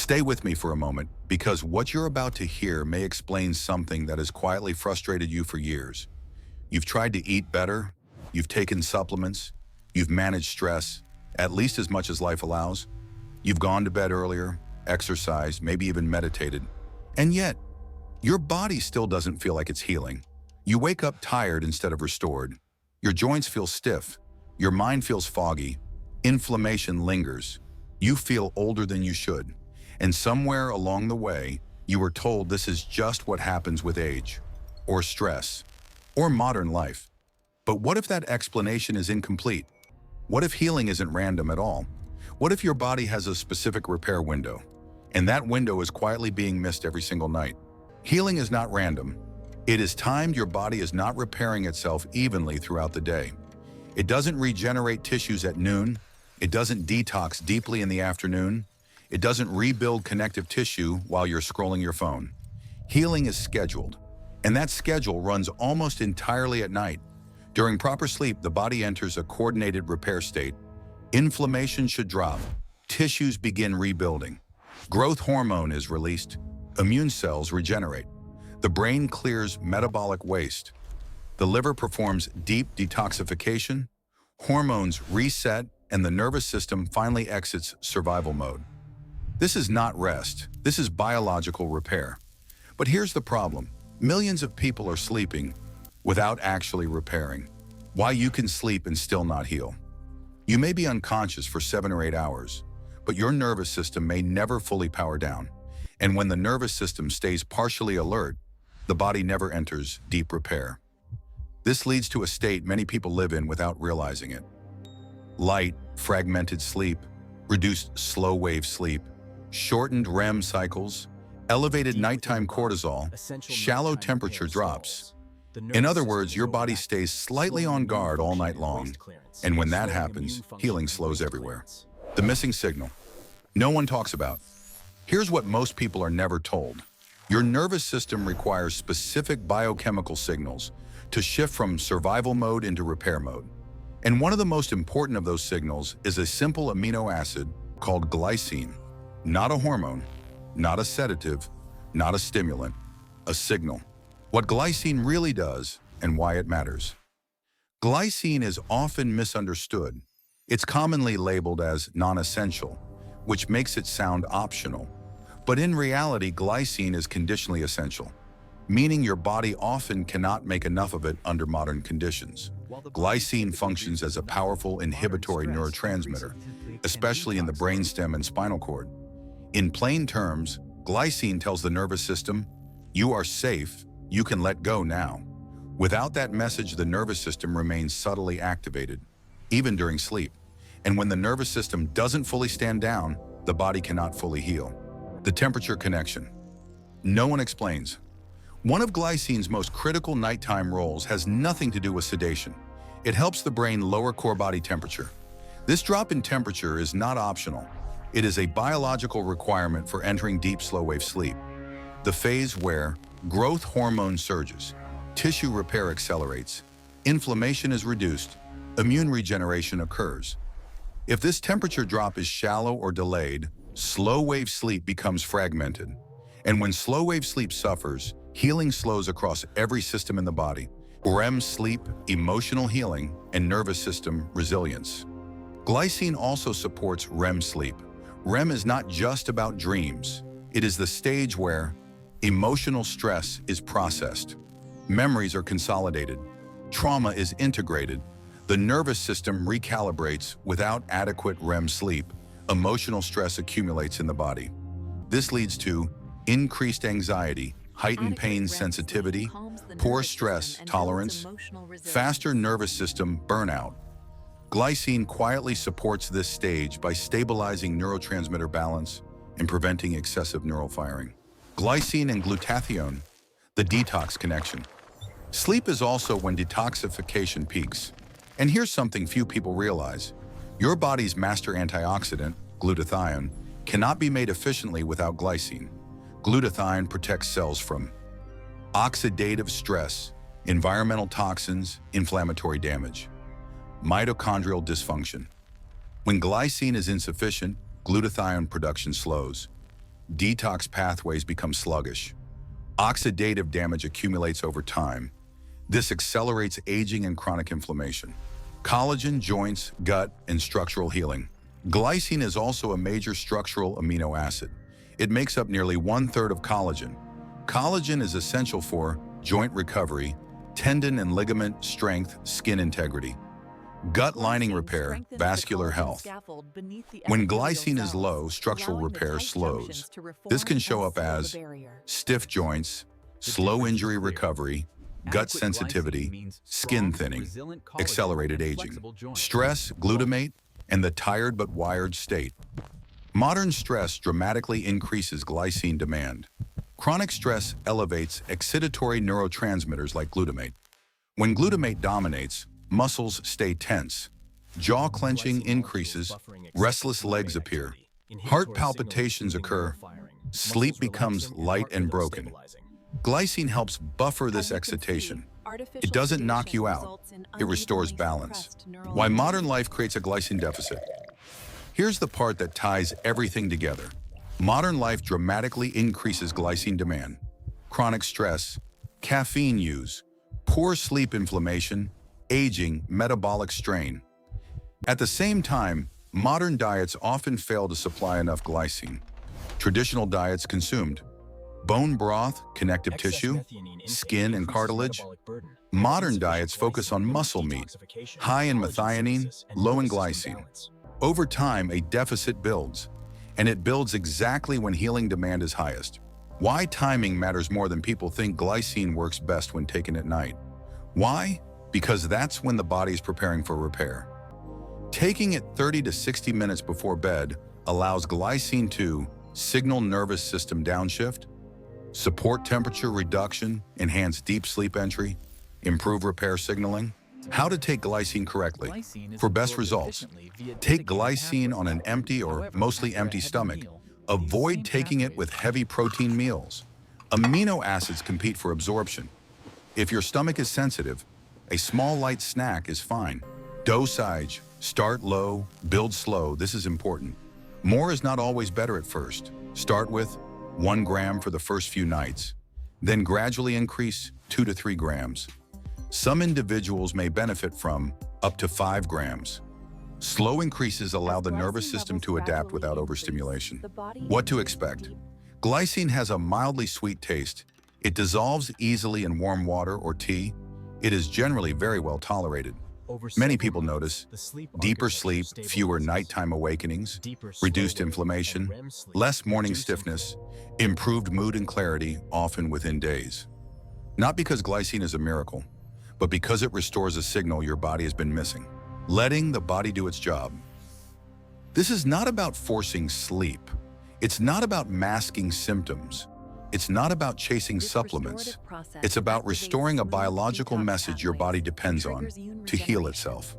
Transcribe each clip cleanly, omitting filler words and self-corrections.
Stay with me for a moment, because what you're about to hear may explain something that has quietly frustrated you for years. You've tried to eat better, you've taken supplements, you've managed stress, at least as much as life allows. You've gone to bed earlier, exercised, maybe even meditated. And yet, your body still doesn't feel like it's healing. You wake up tired instead of restored. Your joints feel stiff. Your mind feels foggy. Inflammation lingers. You feel older than you should. And somewhere along the way, you were told this is just what happens with age, or stress, or modern life. But what if that explanation is incomplete? What if healing isn't random at all? What if your body has a specific repair window, and that window is quietly being missed every single night? Healing is not random. It is timed. Your body is not repairing itself evenly throughout the day. It doesn't regenerate tissues at noon. It doesn't detox deeply in the afternoon. It doesn't rebuild connective tissue while you're scrolling your phone. Healing is scheduled, and that schedule runs almost entirely at night. During proper sleep, the body enters a coordinated repair state. Inflammation should drop. Tissues begin rebuilding. Growth hormone is released. Immune cells regenerate. The brain clears metabolic waste. The liver performs deep detoxification. Hormones reset, and the nervous system finally exits survival mode. This is not rest. This is biological repair. But here's the problem. Millions of people are sleeping without actually repairing. Why you can sleep and still not heal. You may be unconscious for 7 or 8 hours, but your nervous system may never fully power down. And when the nervous system stays partially alert, the body never enters deep repair. This leads to a state many people live in without realizing it. Light, fragmented sleep, reduced slow-wave sleep, shortened REM cycles, elevated nighttime cortisol, shallow temperature drops. In other words, your body stays slightly on guard all night long. And when that happens, healing slows everywhere. The missing signal. No one talks about. Here's what most people are never told. Your nervous system requires specific biochemical signals to shift from survival mode into repair mode. And one of the most important of those signals is a simple amino acid called glycine. Not a hormone, not a sedative, not a stimulant, a signal. What glycine really does and why it matters. Glycine is often misunderstood. It's commonly labeled as non-essential, which makes it sound optional. But in reality, glycine is conditionally essential, meaning your body often cannot make enough of it under modern conditions. Glycine functions as a powerful inhibitory neurotransmitter, especially in the brainstem and spinal cord. In plain terms, glycine tells the nervous system, you are safe, you can let go now. Without that message, the nervous system remains subtly activated, even during sleep. And when the nervous system doesn't fully stand down, the body cannot fully heal. The temperature connection. No one explains. One of glycine's most critical nighttime roles has nothing to do with sedation. It helps the brain lower core body temperature. This drop in temperature is not optional. It is a biological requirement for entering deep slow-wave sleep, the phase where growth hormone surges, tissue repair accelerates, inflammation is reduced, immune regeneration occurs. If this temperature drop is shallow or delayed, slow-wave sleep becomes fragmented. And when slow-wave sleep suffers, healing slows across every system in the body. REM sleep, emotional healing, and nervous system resilience. Glycine also supports REM sleep. REM is not just about dreams. It is the stage where emotional stress is processed, memories are consolidated, trauma is integrated, the nervous system recalibrates. Without adequate REM sleep, emotional stress accumulates in the body. This leads to increased anxiety, heightened pain sensitivity, poor stress tolerance, faster nervous system burnout. Glycine quietly supports this stage by stabilizing neurotransmitter balance and preventing excessive neural firing. Glycine and glutathione, the detox connection. Sleep is also when detoxification peaks. And here's something few people realize. Your body's master antioxidant, glutathione, cannot be made efficiently without glycine. Glutathione protects cells from oxidative stress, environmental toxins, inflammatory damage, mitochondrial dysfunction. When glycine is insufficient, glutathione production slows. detox pathways become sluggish. Oxidative damage accumulates over time. This accelerates aging and chronic inflammation. Collagen, joints, gut, and structural healing. Glycine is also a major structural amino acid. It makes up nearly 1/3 of collagen. Collagen is essential for joint recovery, tendon and ligament strength, skin integrity, gut lining repair, vascular health. When glycine is low, structural repair slows. This can show up as stiff joints, slow injury recovery, gut sensitivity, skin thinning, accelerated aging, stress, glutamate, and the tired but wired state. Modern stress dramatically increases glycine demand. Chronic stress elevates excitatory neurotransmitters like glutamate. When glutamate dominates, muscles stay tense. Jaw clenching increases, restless legs appear, heart palpitations occur, sleep becomes light and broken. Glycine helps buffer this excitation. It doesn't knock you out, it restores balance. Why modern life creates a glycine deficit? Here's the part that ties everything together. Modern life dramatically increases glycine demand. Chronic stress, caffeine use, poor sleep, inflammation, aging, metabolic strain. At the same time, modern diets often fail to supply enough glycine. Traditional diets consumed bone broth, connective tissue, skin and cartilage. Modern diets focus on muscle meat, high in methionine, low in glycine. Over time, a deficit builds, and it builds exactly when healing demand is highest. Why timing matters more than people think. Glycine works best when taken at night. Why? Because that's when the body is preparing for repair. Taking it 30 to 60 minutes before bed allows glycine to signal nervous system downshift, support temperature reduction, enhance deep sleep entry, improve repair signaling. How to take glycine correctly. For best results, take glycine on an empty or mostly empty stomach. Avoid taking it with heavy protein meals. Amino acids compete for absorption. If your stomach is sensitive, a small light snack is fine. Dosage, start low, build slow. This is important. More is not always better at first. Start with 1 gram for the first few nights, then gradually increase 2 to 3 grams. Some individuals may benefit from up to 5 grams. Slow increases allow the nervous system to adapt without overstimulation. What to expect? Glycine has a mildly sweet taste. It dissolves easily in warm water or tea. It is generally very well tolerated. Many people notice deeper sleep, fewer nighttime awakenings, reduced inflammation, less morning stiffness, improved mood and clarity, often within days. Not because glycine is a miracle, but because it restores a signal your body has been missing, letting the body do its job. This is not about forcing sleep. It's not about masking symptoms. It's not about chasing supplements. It's about restoring a biological message your body depends on to heal itself.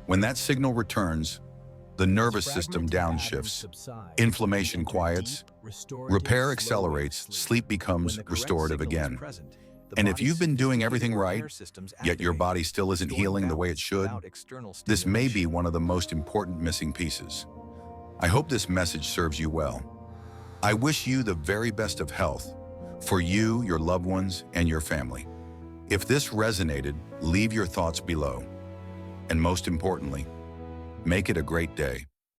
When that signal returns, the nervous system downshifts, inflammation quiets, repair accelerates, sleep becomes restorative again. And if you've been doing everything right, yet your body still isn't healing the way it should, this may be one of the most important missing pieces. I hope this message serves you well. I wish you the very best of health for you, your loved ones, and your family. If this resonated, leave your thoughts below. And most importantly, make it a great day.